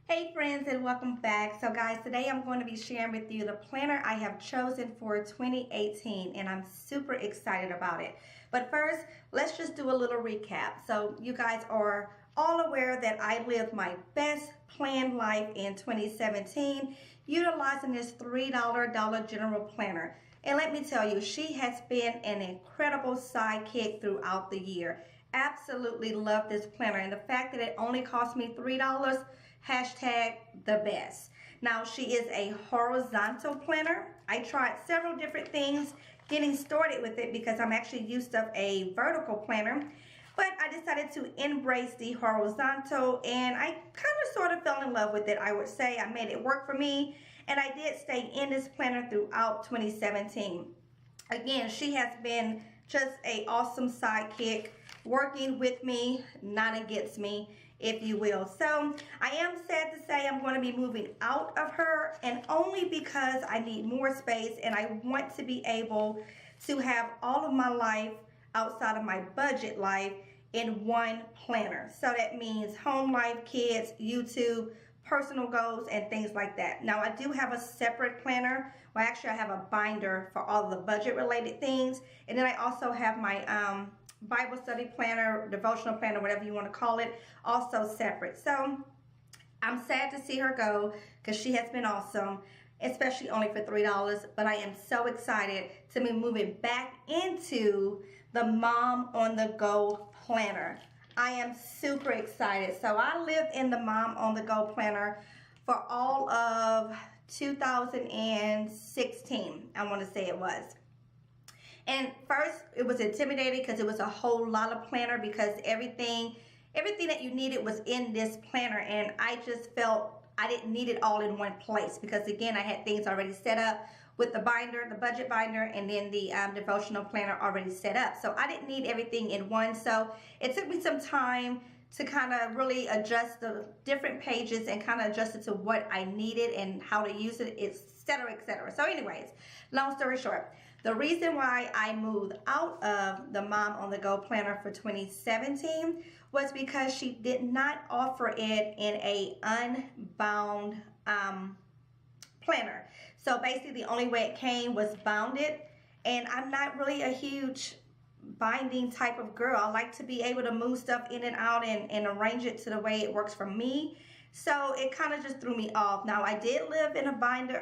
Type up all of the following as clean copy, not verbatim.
Hey friends, and welcome back. So guys, today I'm going to be sharing with you the planner I have chosen for 2018, and I'm super excited about it. But first, let's just do a little recap. So you guys are all aware that I lived my best planned life in 2017 utilizing this $3 Dollar General planner. And let me tell you, she has been an incredible sidekick throughout the year. Absolutely love this planner, and the fact that it only cost me $3, hashtag the best. Now, she is a horizontal planner. I tried several different things getting started with it because I'm actually used to a vertical planner, but I decided to embrace the horizontal, and I kind of sort of fell in love with it. I would say I made it work for me, and I did stay in this planner throughout 2017. Again, she has been just an awesome sidekick, working with me, not against me, if you will. So I am sad to say I'm going to be moving out of her, and only because I need more space and I want to be able to have all of my life outside of my budget life in one planner. So that means home life, kids, YouTube, personal goals, and things like that. Now, I do have a separate planner. Well, actually I have a binder for all of the budget related things, and then I also have my Bible study planner, devotional planner, whatever you want to call it, also separate. So I'm sad to see her go because she has been awesome, especially only for $3, but I am so excited to be moving back into the Mom on the Go planner. I am super excited. So I lived in the Mom on the Go planner for all of 2016, I want to say it was. And first, it was intimidating because it was a whole lot of planner, because everything that you needed was in this planner, and I just felt I didn't need it all in one place because, again, I had things already set up with the binder, the budget binder, and then the devotional planner already set up. So I didn't need everything in one. So it took me some time to kind of really adjust the different pages and kind of adjust it to what I needed and how to use it, etc., etc. So anyways, long story short, the reason why I moved out of the Mom on the Go planner for 2017 was because she did not offer it in a Unbound planner. So basically the only way it came was bounded, and I'm not really a huge binding type of girl. I like to be able to move stuff in and out and arrange it to the way it works for me. So it kind of just threw me off. Now, I did live in a binder,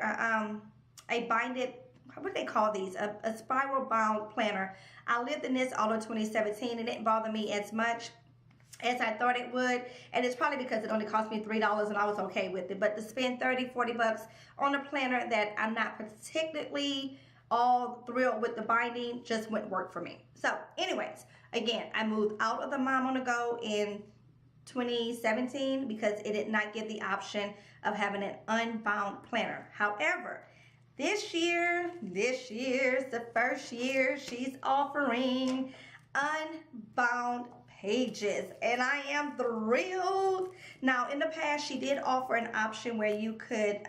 a binded, what do they call these? A spiral bound planner. I lived in this all of 2017, and it didn't bother me as much as I thought it would, and it's probably because it only cost me $3 and I was okay with it. But to spend 30, 40 bucks on a planner that I'm not particularly all thrilled with the binding just wouldn't work for me. So anyways, again, I moved out of the Mom on the Go in 2017 because it did not give the option of having an unbound planner. However, this year's the first year she's offering unbound pages, and I am thrilled. Now, in the past, she did offer an option where you could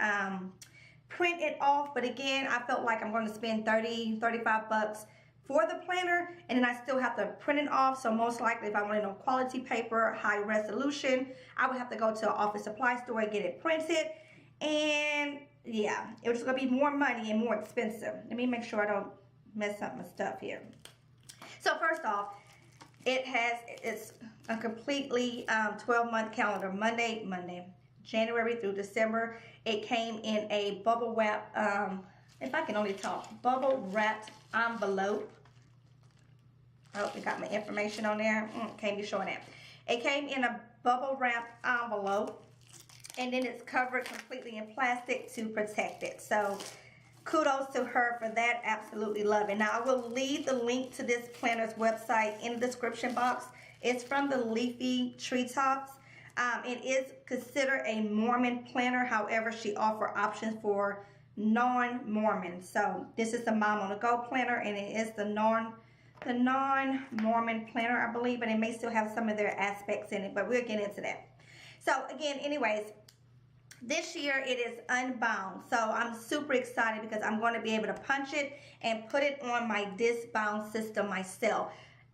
print it off, but again, I felt like I'm going to spend 30, 35 bucks for the planner, and then I still have to print it off. So most likely, if I wanted quality paper, high resolution, I would have to go to an office supply store and get it printed. And yeah, it was going to be more money and more expensive. Let me make sure I don't mess up my stuff here. So first off, it's a completely 12-month calendar, Monday, January through December. It came in a bubble wrap, if I can only talk, bubble wrapped envelope. I hope you got my information on there. Can't be showing that. It came in a bubble wrap envelope, and then it's covered completely in plastic to protect it. So kudos to her for that. Absolutely love it. Now, I will leave the link to this planner's website in the description box. It's from the Leafy Treetops. It is considered a Mormon planner. However, she offers options for non-Mormon. So this is the Mom on the Go planner, and it is the non-Mormon planner, I believe, and it may still have some of their aspects in it, but we'll get into that. So again, anyways, this year it is unbound. So I'm super excited because I'm going to be able to punch it and put it on my disc bound system myself.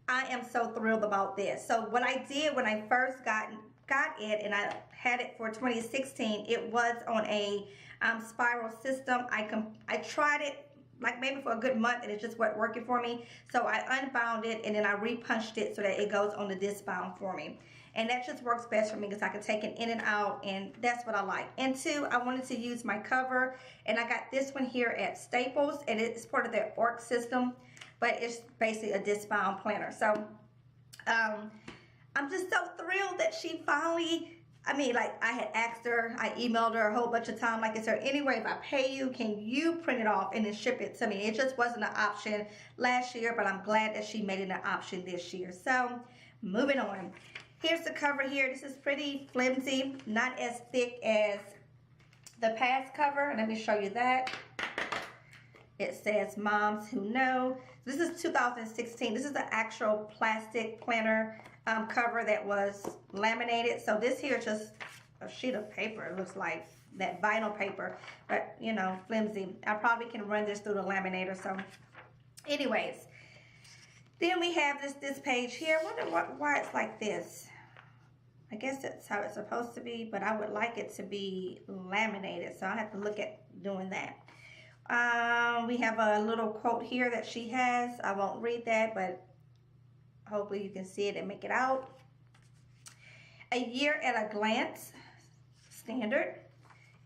I am so thrilled about this. So what I did when I first got got it, and I had it for 2016, it was on a spiral system. I tried it like maybe for a good month, and it just wasn't working for me. So I unbound it, and then I repunched it so that it goes on the disc bound for me. And that just works best for me because I can take it in and out, and that's what I like. And two, I wanted to use my cover, and I got this one here at Staples, and it's part of their ORC system, but it's basically a disc bound planner. So I'm just so thrilled that she finally, I mean, like, I had asked her, I emailed her a whole bunch of time, like, is there any way if I pay you, can you print it off and then ship it to me? It just wasn't an option last year, but I'm glad that she made it an option this year. So moving on. Here's the cover here. This is pretty flimsy, not as thick as the past cover. Let me show you that. It says Moms Who Know. This is 2016. This is the actual plastic planner cover that was laminated. So this here is just a sheet of paper. It looks like that vinyl paper, but you know, flimsy. I probably can run this through the laminator. So anyways, then we have this page here. I wonder why it's like this. I guess that's how it's supposed to be, but I would like it to be laminated, so I have to look at doing that. We have a little quote here that she has. I won't read that, but hopefully you can see it and make it out. A year at a glance, standard.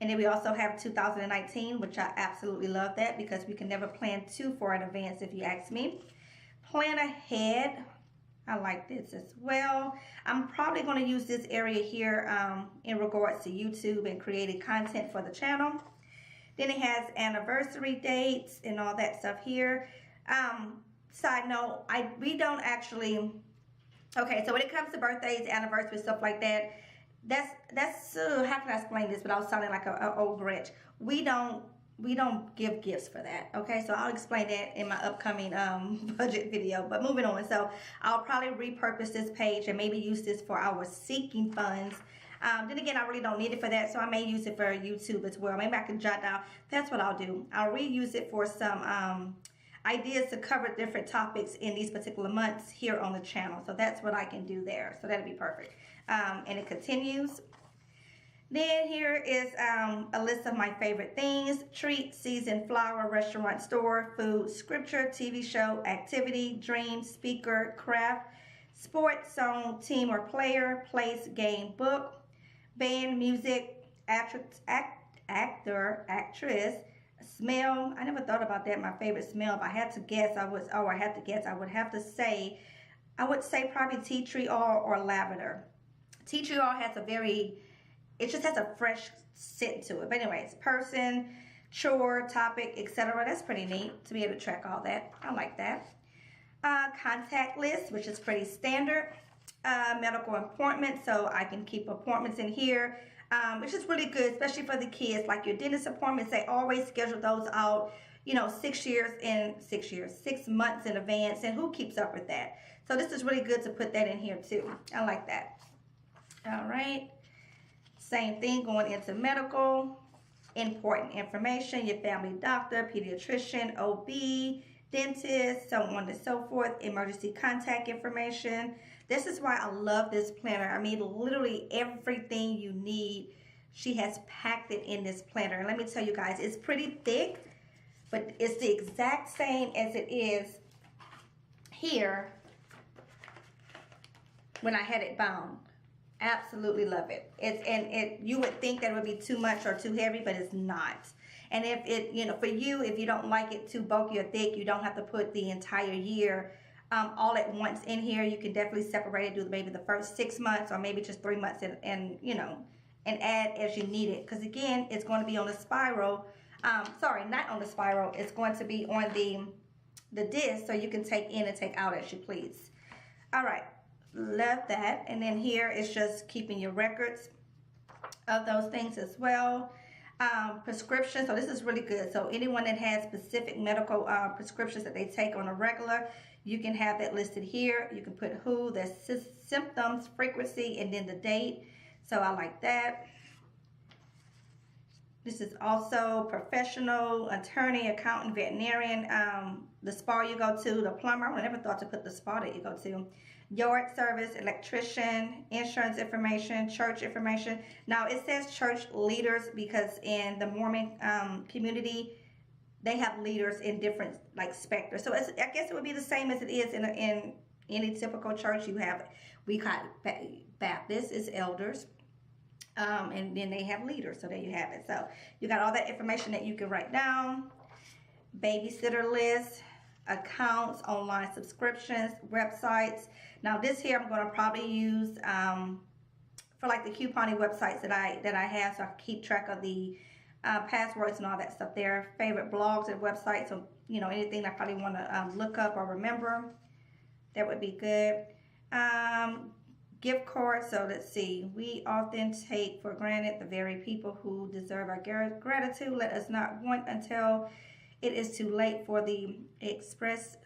And then we also have 2019, which I absolutely love that because we can never plan too far in advance if you ask me. Plan ahead. I like this as well. I'm probably going to use this area here in regards to YouTube and creating content for the channel. Then it has anniversary dates and all that stuff here. Side note, we don't actually, okay, so when it comes to birthdays, anniversaries, stuff like that, that's how can I explain this without sounding like an old Grinch? We don't give gifts for that, okay? So I'll explain that in my upcoming budget video, but moving on. So I'll probably repurpose this page and maybe use this for our seeking funds. Then again, I really don't need it for that, so I may use it for YouTube as well. Maybe I can jot down, that's what I'll do. I'll reuse it for some ideas to cover different topics in these particular months here on the channel. So that's what I can do there, so that'll be perfect. And it continues. Then here is a list of my favorite things: treat, season, flower, restaurant, store, food, scripture, TV show, activity, dream, speaker, craft, sports, song, team or player, place, game, book, band, music, actor, actress, smell. I never thought about that, my favorite smell. If I had to guess, I would have to say, probably tea tree oil or lavender. Tea tree oil has it just has a fresh scent to it. But anyways, person, chore, topic, etc. That's pretty neat to be able to track all that. I like that. Contact list, which is pretty standard. Medical appointments, so I can keep appointments in here, which is really good, especially for the kids. Like your dentist appointments, they always schedule those out, you know, 6 months in advance, and who keeps up with that? So this is really good to put that in here too. I like that. All right. Same thing going into medical, important information, your family doctor, pediatrician, OB, dentist, so on and so forth, emergency contact information. This is why I love this planner. I mean, literally everything you need, she has packed it in this planner. And let me tell you guys, it's pretty thick, but it's the exact same as it is here when I had it bound. Absolutely love it. You would think that it would be too much or too heavy, but it's not. And if it, you know, for you, if you don't like it too bulky or thick, you don't have to put the entire year all at once in here. You can definitely separate it, do maybe the first 6 months or maybe just 3 months and you know, and add as you need it. Because again, it's going to be on the spiral. Sorry, not on the spiral. It's going to be on the disc, so you can take in and take out as you please. All right. Love that. And then here is just keeping your records of those things as well. Prescription, so this is really good. So anyone that has specific medical prescriptions that they take on a regular, you can have that listed here. You can put who, the symptoms, frequency, and then the date. So I like that. This is also professional, attorney, accountant, veterinarian, the spa you go to, the plumber. I never thought to put the spa that you go to. yard service, electrician, insurance information, church information. Now it says church leaders because in the Mormon community, they have leaders in different like specters. So I guess it would be the same as it is in any typical church. We got Baptists is elders, and then they have leaders. So there you have it. So you got all that information that you can write down. Babysitter list, accounts, online subscriptions, websites. Now this here I'm going to probably use for like the couponing websites that I have, so I can keep track of the passwords and all that stuff there. Favorite blogs and websites, so you know, anything I probably want to look up or remember, that would be good. Gift cards. So let's see, we often take for granted the very people who deserve our gratitude. Let us not want until it is too late for the express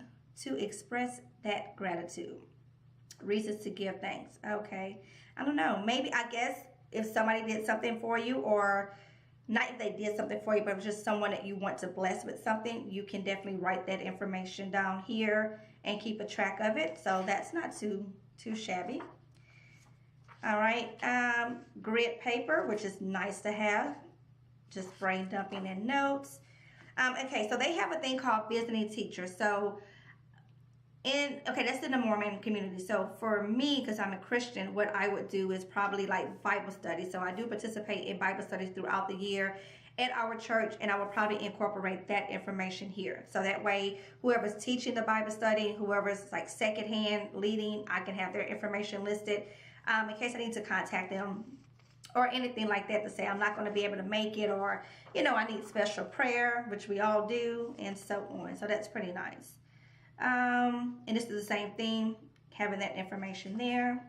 that gratitude. Reasons to give thanks. Okay, I don't know, maybe, I guess if somebody did something for you, or not if they did something for you, but it was just someone that you want to bless with something, you can definitely write that information down here and keep a track of it. So that's not too shabby. All right, grid paper, which is nice to have, just brain dumping and notes. Okay, so they have a thing called visiting teachers. So that's in the Mormon community. So for me, because I'm a Christian, what I would do is probably like Bible studies. So I do participate in Bible studies throughout the year at our church, and I will probably incorporate that information here. So that way, whoever's teaching the Bible study, whoever's like secondhand leading, I can have their information listed in case I need to contact them or anything like that, to say I'm not going to be able to make it, or you know, I need special prayer, which we all do, and so on. So that's pretty nice. And this is the same thing, having that information there.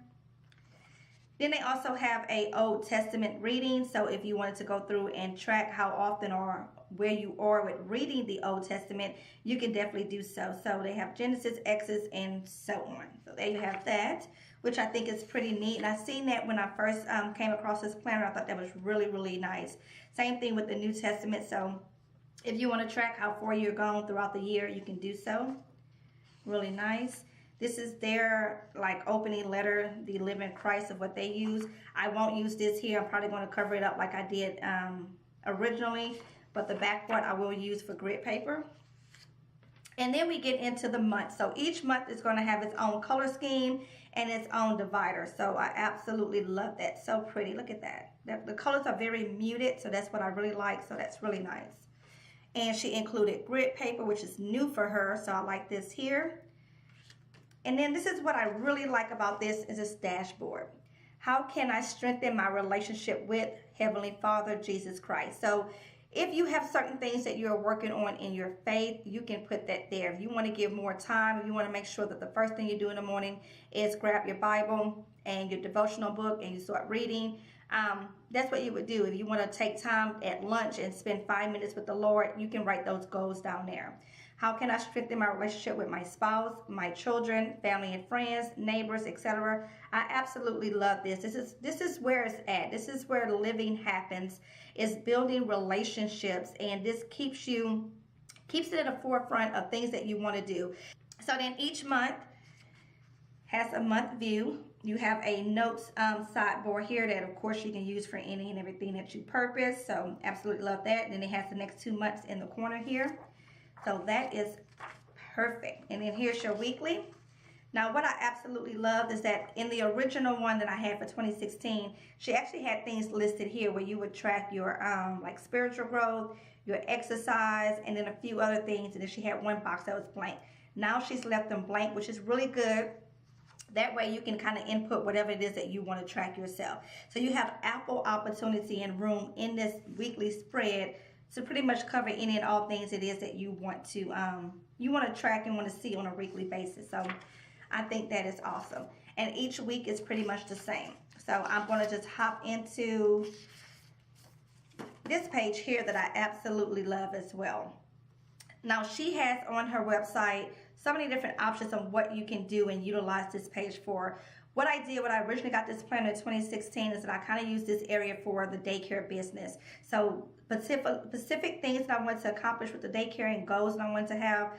Then they also have a Old Testament reading. So if you wanted to go through and track how often or where you are with reading the Old Testament, you can definitely do so. So they have Genesis, Exodus, and so on. So there you have that, which I think is pretty neat. And I seen that when I first came across this planner. I thought that was really, really nice. Same thing with the New Testament. So if you want to track how far you're going throughout the year, you can do so. Really nice. This is their like opening letter, the living Christ of what they use. I won't use this here. I'm probably going to cover it up like I did originally, but the back part I will use for grid paper. And then we get into the month. So each month is going to have its own color scheme and its own divider. So I absolutely love that. So pretty. Look at that. The colors are very muted, so that's what I really like. So that's really nice. And she included grid paper, which is new for her, so I like this here. And then this is what I really like about this, is this dashboard. How can I strengthen my relationship with Heavenly Father, Jesus Christ? So if you have certain things that you're working on in your faith, you can put that there. If you want to give more time, if you want to make sure that the first thing you do in the morning is grab your Bible and your devotional book and you start reading, that's what you would do. If you want to take time at lunch and spend 5 minutes with the Lord, you can write those goals down there. How can I strengthen my relationship with my spouse, my children, family and friends, neighbors, etc.? I absolutely love this. This is where it's at. This is where living happens, is building relationships, and this keeps it at the forefront of things that you want to do. So then each month has a month view. You have a notes sidebar here that of course you can use for any and everything that you purpose. So absolutely love that. And then it has the next 2 months in the corner here. So that is perfect. And then here's your weekly. Now what I absolutely love is that in the original one that I had for 2016, she actually had things listed here where you would track your like spiritual growth, your exercise, and then a few other things. And then she had one box that was blank. Now she's left them blank, which is really good. That way you can kind of input whatever it is that you want to track yourself. So you have ample opportunity and room in this weekly spread to pretty much cover any and all things it is that you want to track and want to see on a weekly basis. So I think that is awesome. And each week is pretty much the same. So I'm going to just hop into this page here that I absolutely love as well. Now she has on her website so many different options on what you can do and utilize this page for. What I did when I originally got this planner in 2016 is that I kind of used this area for the daycare business. So specific things that I wanted to accomplish with the daycare and goals that I wanted to have,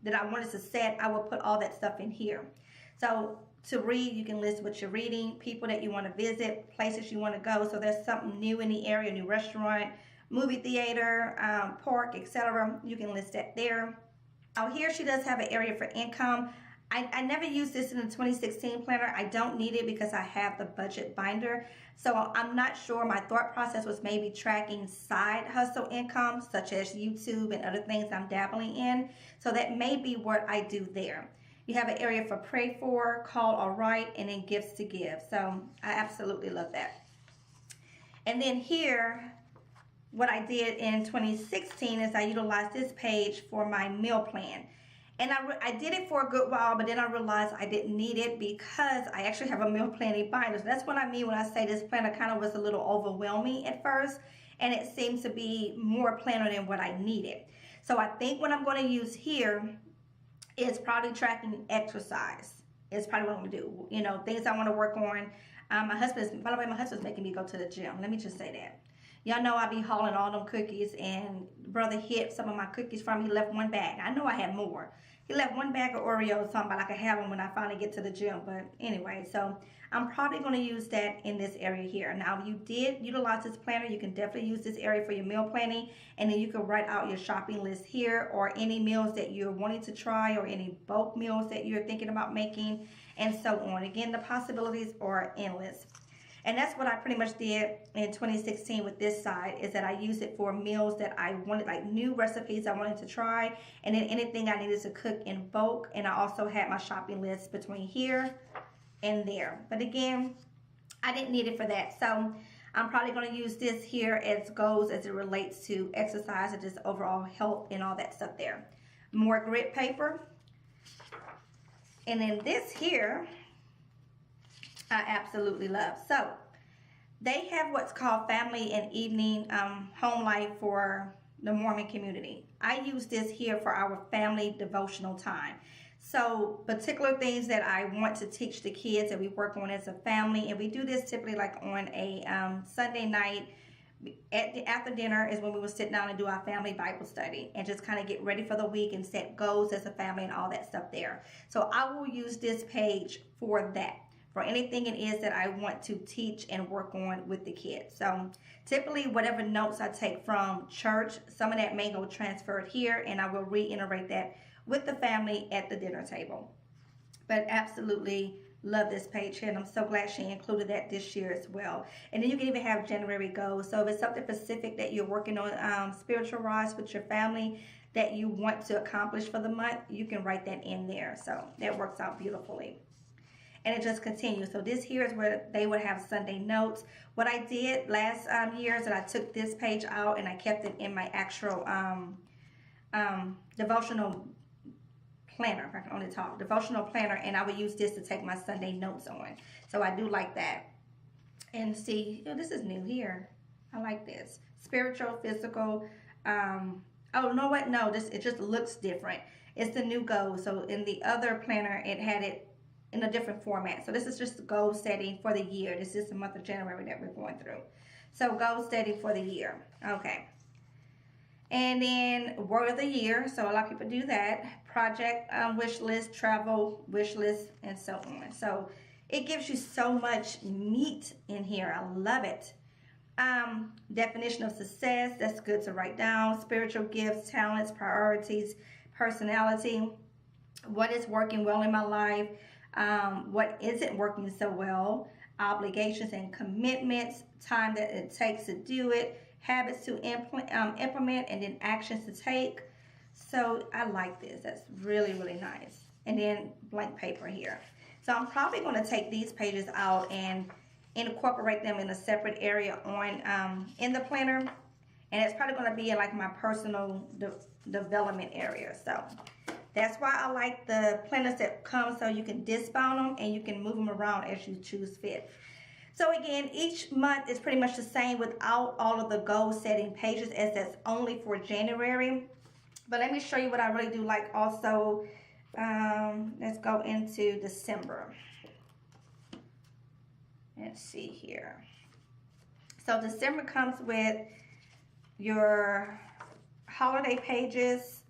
that I wanted to set, I would put all that stuff in here. So to read, you can list what you're reading, people that you want to visit, places you want to go. So there's something new in the area, new restaurant, movie theater, park, etc. You can list that there. Now here she does have an area for income. I never used this in the 2016 planner. I don't need it because I have the budget binder. So I'm not sure. My thought process was maybe tracking side hustle income, such as YouTube and other things I'm dabbling in. So that may be what I do there. You have an area for pray for, call or write, and then gifts to give. So I absolutely love that. And then here, what I did in 2016 is I utilized this page for my meal plan. And I did it for a good while, but then I realized I didn't need it because I actually have a meal planning binder. So that's what I mean when I say this planner kind of was a little overwhelming at first. And it seems to be more planner than what I needed. So I think what I'm going to use here is probably tracking exercise. It's probably what I'm going to do. You know, things I want to work on. By the way, my husband's making me go to the gym. Let me just say that. Y'all know I be hauling all them cookies, and brother hid some of my cookies from me. He left one bag. I know I had more. He left one bag of Oreos, something about I could have them when I finally get to the gym. But anyway, so I'm probably going to use that in this area here. Now, if you did utilize this planner, you can definitely use this area for your meal planning. And then you can write out your shopping list here, or any meals that you're wanting to try, or any bulk meals that you're thinking about making, and so on. Again, the possibilities are endless. And that's what I pretty much did in 2016 with this side, is that I used it for meals that I wanted, like new recipes I wanted to try, and then anything I needed to cook in bulk. And I also had my shopping list between here and there. But again, I didn't need it for that. So I'm probably going to use this here as goals as it relates to exercise and just overall health and all that stuff there. More grit paper. And then this here, I absolutely love. So they have what's called family and evening home life for the Mormon community. I use this here for our family devotional time. So particular things that I want to teach the kids that we work on as a family, and we do this typically like on a Sunday night. After dinner is when we will sit down and do our family Bible study and just kind of get ready for the week and set goals as a family and all that stuff there. So I will use this page for that, for anything it is that I want to teach and work on with the kids. So typically whatever notes I take from church, some of that may go transferred here, and I will reiterate that with the family at the dinner table. But absolutely love this page here, and I'm so glad she included that this year as well. And then you can even have January goals. So if it's something specific that you're working on spiritual rise with your family that you want to accomplish for the month, you can write that in there. So that works out beautifully. And it just continues. So this here is where they would have Sunday notes. What I did last year is that I took this page out and I kept it in my actual devotional planner, if I can only talk, devotional planner, and I would use this to take my Sunday notes on. So I do like that. And see, oh, this is new here. I like this. Spiritual, physical. Oh, no, what? No, it just looks different. It's the new goal. So in the other planner, it had it in a different format. So this is just the goal setting for the year. This is the month of January that we're going through. So goal setting for the year. Okay. And then word of the year. So a lot of people do that. Project wish list, travel wish list, and so on. So it gives you so much meat in here. I love it. Definition of success. That's good to write down. Spiritual gifts, talents, priorities, personality. What is working well in my life? What isn't working so well? Obligations and commitments. Time that it takes to do it. Habits to implement, and then actions to take. So I like this. That's really, really nice. And then blank paper here. So I'm probably going to take these pages out and incorporate them in a separate area on in the planner. And it's probably going to be in like my personal development area. So that's why I like the planners that come, so you can disbound them and you can move them around as you choose fit. So again, each month is pretty much the same without all of the goal setting pages, as that's only for January. But let me show you what I really do like also. Let's go into December. Let's see here. So December comes with your holiday pages.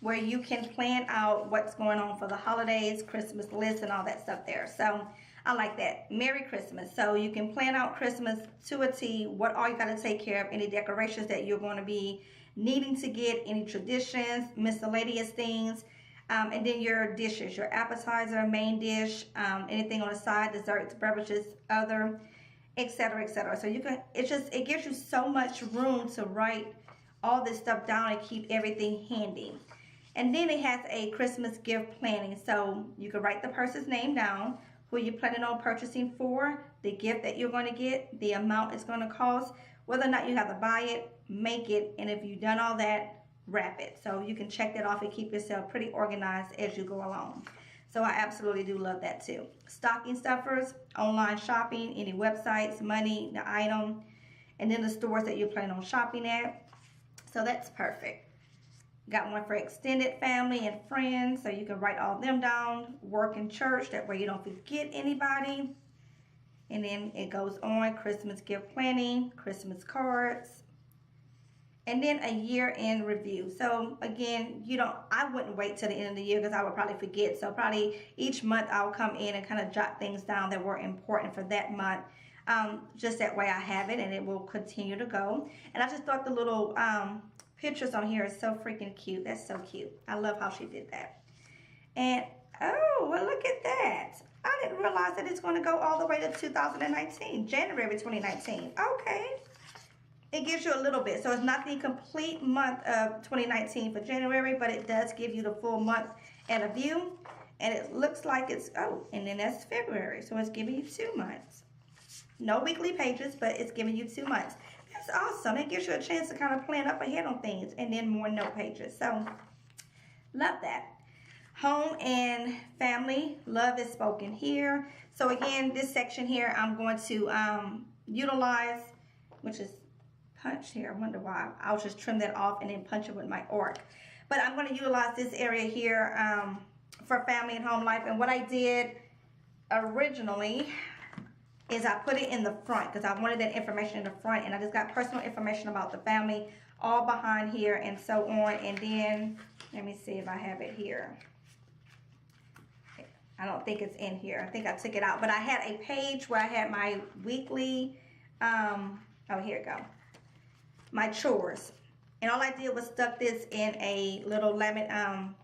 where you can plan out what's going on for the holidays, Christmas list, and all that stuff there. So I like that. Merry Christmas. So you can plan out Christmas to a T, what all you got to take care of, any decorations that you're going to be needing to get, any traditions, miscellaneous things, and then your dishes, your appetizer, main dish, anything on the side, desserts, beverages, other, etc., etc. So you can, it gives you so much room to write all this stuff down and keep everything handy. And then it has a Christmas gift planning. So you can write the person's name down, who you're planning on purchasing for, the gift that you're going to get, the amount it's going to cost, whether or not you have to buy it, make it, and if you've done all that, wrap it. So you can check that off and keep yourself pretty organized as you go along. So I absolutely do love that too. Stocking stuffers, online shopping, any websites, money, the item, and then the stores that you're planning on shopping at. So that's perfect. Got one for extended family and friends, so you can write all them down. Work and church, that way you don't forget anybody. And then it goes on, Christmas gift planning, Christmas cards, and then a year-end review. So again, I wouldn't wait till the end of the year because I would probably forget. So probably each month I'll come in and kind of jot things down that were important for that month. Just that way I have it and it will continue to go. And I just thought the little pictures on here is so freaking cute. That's so cute. I love how she did that. And oh, well, look at that. I didn't realize that it's going to go all the way to 2019, January 2019. Okay. It gives you a little bit. So it's not the complete month of 2019 for January, but it does give you the full month and a view. And it looks like it's, oh, and then that's February. So it's giving you 2 months. No weekly pages, but it's giving you 2 months. That's awesome. It gives you a chance to kind of plan up ahead on things, and then more note pages. So love that. Home and family, love is spoken here. So again, this section here I'm going to utilize, which is punch here. I wonder why. I'll just trim that off and then punch it with my arc. But I'm going to utilize this area here for family and home life. And what I did originally is I put it in the front because I wanted that information in the front, and I just got personal information about the family all behind here and so on. And then let me see if I have it here. I don't think it's in here. I think I took it out, but I had a page where I had my weekly oh, here it go, my chores, and all I did was stuck this in a little lemon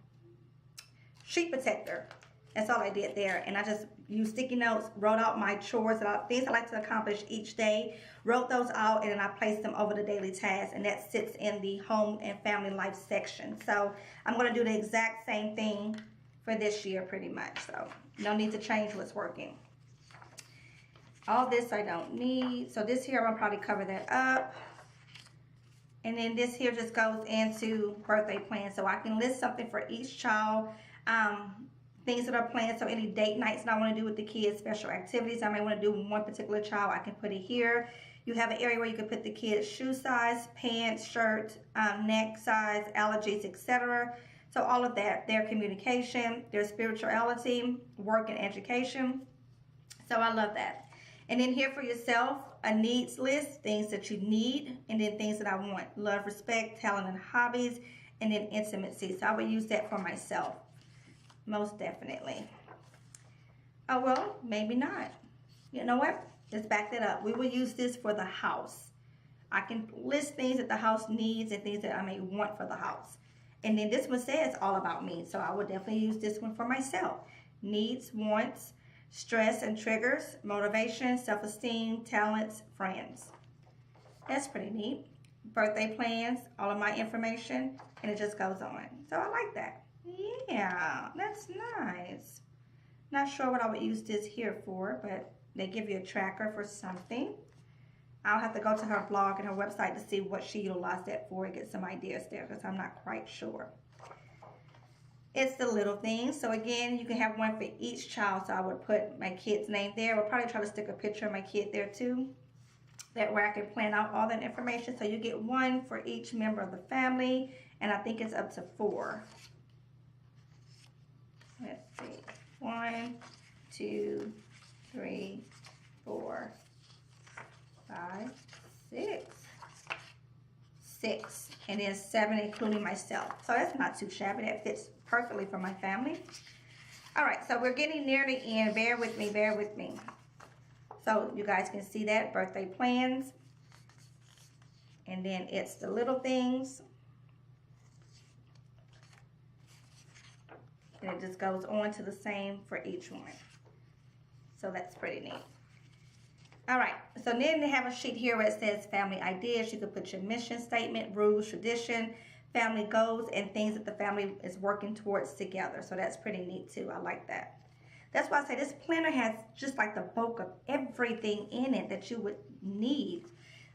sheet protector. That's all I did there. And I just used sticky notes, wrote out my chores, things I like to accomplish each day, wrote those out, and then I placed them over the daily tasks, and that sits in the home and family life section. So I'm going to do the exact same thing for this year pretty much. So no need to change what's working. All this I don't need. So this here, I'm going to probably cover that up. And then this here just goes into birthday plans. So I can list something for each child. Things that are planned, so any date nights that I want to do with the kids, special activities I may want to do with one particular child, I can put it here. You have an area where you can put the kids' shoe size, pants, shirt, neck size, allergies, etc. So all of that, their communication, their spirituality, work and education. So I love that. And then here for yourself, a needs list, things that you need, and then things that I want. Love, respect, talent, and hobbies, and then intimacy. So I would use that for myself. Most definitely. Oh, well, maybe not. You know what? Let's back that up. We will use this for the house. I can list things that the house needs and things that I may want for the house. And then this one says all about me. So I would definitely use this one for myself. Needs, wants, stress and triggers, motivation, self-esteem, talents, friends. That's pretty neat. Birthday plans, all of my information, and it just goes on. So I like that. Yeah, that's nice. Not sure what I would use this here for, but they give you a tracker for something. I'll have to go to her blog and her website to see what she utilized that for and get some ideas there because I'm not quite sure. It's the little things. So again, you can have one for each child. So I would put my kid's name there. We'll probably try to stick a picture of my kid there too. That way I can plan out all that information. So you get one for each member of the family, and I think it's up to 4. Let's see. 1, 2, 3, 4, 5, 6. 6. and then 7 including myself. So that's not too shabby. That fits perfectly for my family. All right, so we're getting near the end. Bear with me, bear with me. So you guys can see that, birthday plans. And then it's the little things. And it just goes on to the same for each one. So that's pretty neat. All right, so then they have a sheet here where it says family ideas. You can put your mission statement, rules, tradition, family goals, and things that the family is working towards together. So that's pretty neat too. I like that. That's why I say this planner has just like the bulk of everything in it that you would need.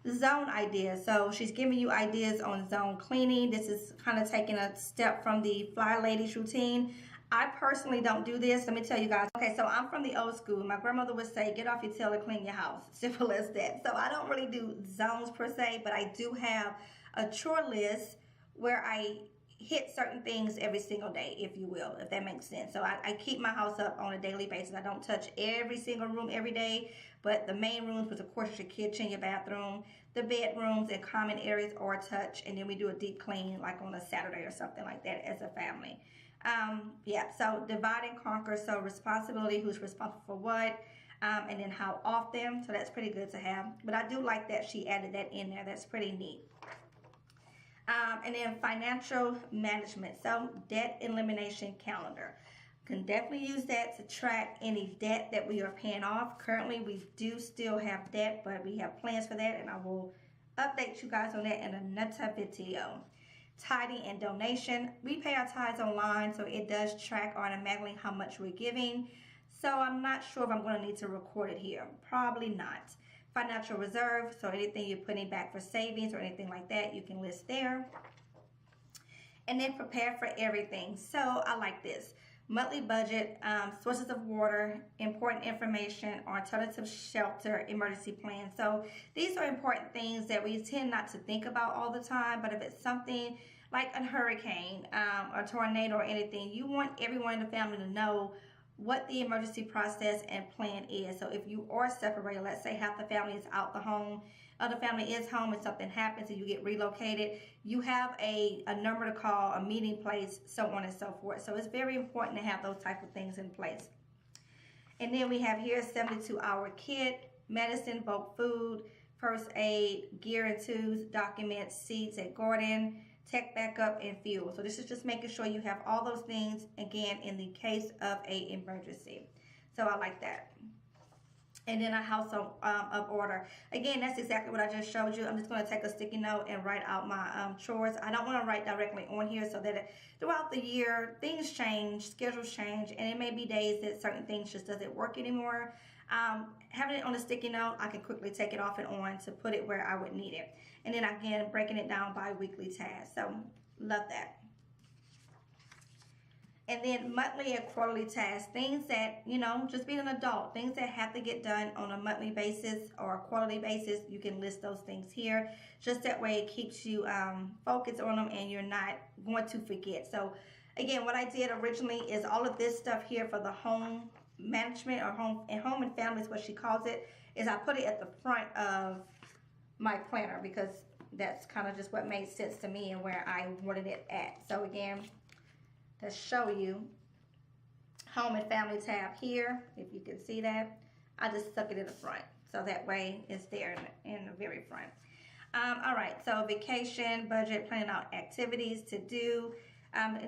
Zone ideas. So she's giving you ideas on zone cleaning. This is kind of taking a step from the Fly Ladies routine. I personally don't do this. Let me tell you guys. Okay, so I'm from the old school. My grandmother would say, get off your tail and clean your house. Simple as that. So I don't really do zones per se, but I do have a chore list where I hit certain things every single day, if you will, if that makes sense. So I keep my house up on a daily basis. I don't touch every single room every day, but the main rooms, which of course is your kitchen, your bathroom, the bedrooms and common areas are touched, and then we do a deep clean like on a Saturday or something like that as a family. Yeah, so divide and conquer. So responsibility, who's responsible for what, and then how often. So that's pretty good to have. But I do like that she added that in there. That's pretty neat. And then financial management. So debt elimination calendar. Can definitely use that to track any debt that we are paying off. Currently, we do still have debt, but we have plans for that, and I will update you guys on that in another video. Tithing and donation. We pay our tithes online, so it does track automatically how much we're giving. So I'm not sure if I'm going to need to record it here. Probably not. Financial reserve, so anything you're putting back for savings or anything like that, you can list there. And then prepare for everything. So I like this. Monthly budget, sources of water, important information, alternative shelter, emergency plan. So these are important things that we tend not to think about all the time, but if it's something like a hurricane, a tornado or anything, you want everyone in the family to know what the emergency process and plan is. So if you are separated, let's say half the family is out the home, other family is home and something happens and you get relocated, you have a number to call, a meeting place, so on and so forth. So it's very important to have those type of things in place. And then we have here 72-hour kit, medicine, bulk food, first aid, gear and tools, documents, seeds and garden, tech backup, and fuel. So this is just making sure you have all those things, again, in the case of an emergency. So I like that. And then a house of order. Again, that's exactly what I just showed you. I'm just going to take a sticky note and write out my chores. I don't want to write directly on here so that throughout the year, things change, schedules change, and it may be days that certain things just doesn't work anymore. Having it on a sticky note, I can quickly take it off and on to put it where I would need it. And then again, breaking it down by weekly tasks. So, love that. And then monthly and quarterly tasks, things that, you know, just being an adult, things that have to get done on a monthly basis or a quarterly basis, you can list those things here. Just that way it keeps you focused on them and you're not going to forget. So, again, what I did originally is all of this stuff here for the home management or home and family is what she calls it, is I put it at the front of my planner because that's kind of just what made sense to me and where I wanted it at. So again, to show you, home and family tab here, if you can see that, I just stuck it in the front. So that way it's there in the very front. All right, so vacation, budget, planning out activities to do.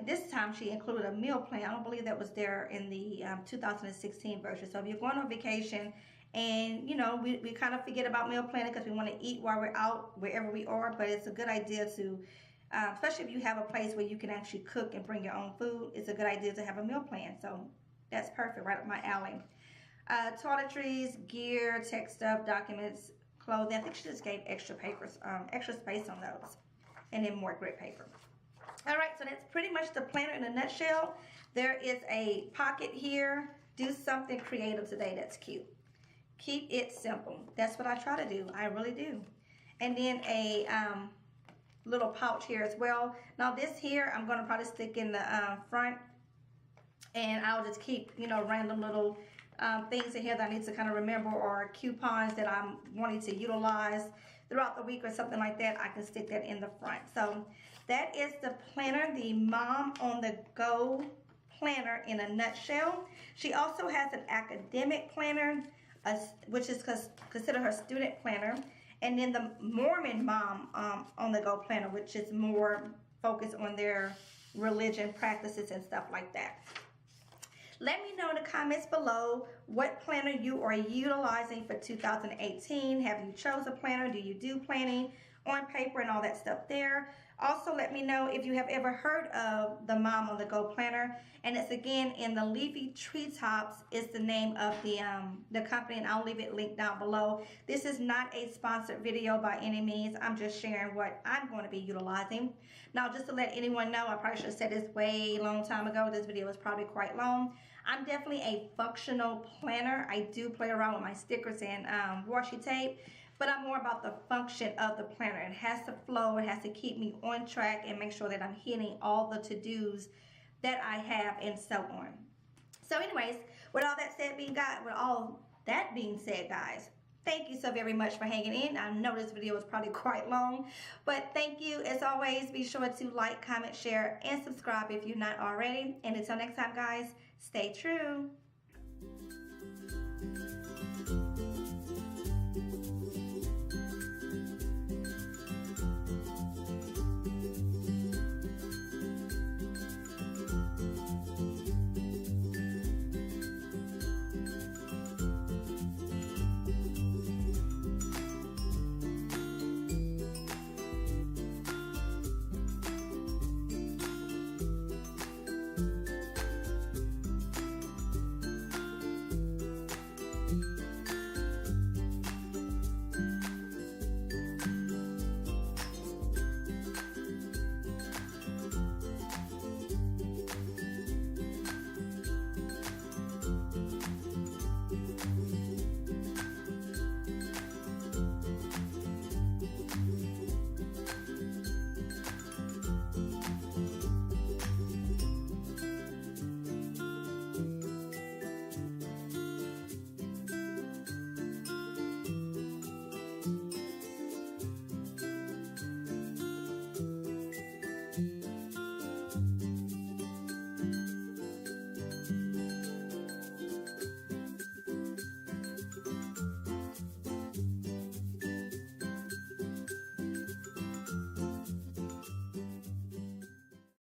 This time she included a meal plan. I don't believe that was there in the 2016 version. So if you're going on vacation and, you know, we kind of forget about meal planning because we want to eat while we're out, wherever we are, but it's a good idea to, especially if you have a place where you can actually cook and bring your own food, it's a good idea to have a meal plan. So that's perfect, right up my alley. Toiletries, gear, tech stuff, documents, clothing. I think she just gave extra papers, extra space on those. And then more grit paper. All right, so that's pretty much the planner in a nutshell. There is a pocket here. Do something creative today that's cute. Keep it simple. That's what I try to do. I really do. And then a little pouch here as well. Now this here, I'm going to probably stick in the front. And I'll just keep, you know, random little things in here that I need to kind of remember, or coupons that I'm wanting to utilize throughout the week or something like that, I can stick that in the front. So that is the planner, the Mom on the Go planner in a nutshell. She also has an academic planner, which is considered her student planner, and then the Mormon Mom on the Go planner, which is more focused on their religion practices and stuff like that. Let me know in the comments below what planner you are utilizing for 2018. Have you chose a planner? Do you do planning on paper and all that stuff there? Also, let me know if you have ever heard of the Mom on the Go planner. And it's again in the Leafy Treetops is the name of the company, and I'll leave it linked down below. This is not a sponsored video by any means. I'm just sharing what I'm going to be utilizing. Now, just to let anyone know, I probably should have said this way long time ago. This video is probably quite long. I'm definitely a functional planner. I do play around with my stickers and washi tape, but I'm more about the function of the planner. It has to flow, it has to keep me on track and make sure that I'm hitting all the to-dos that I have and so on. So anyways, with all that being said, guys, thank you so very much for hanging in. I know this video was probably quite long, but thank you. As always, be sure to like, comment, share, and subscribe if you're not already. And until next time, guys, stay true.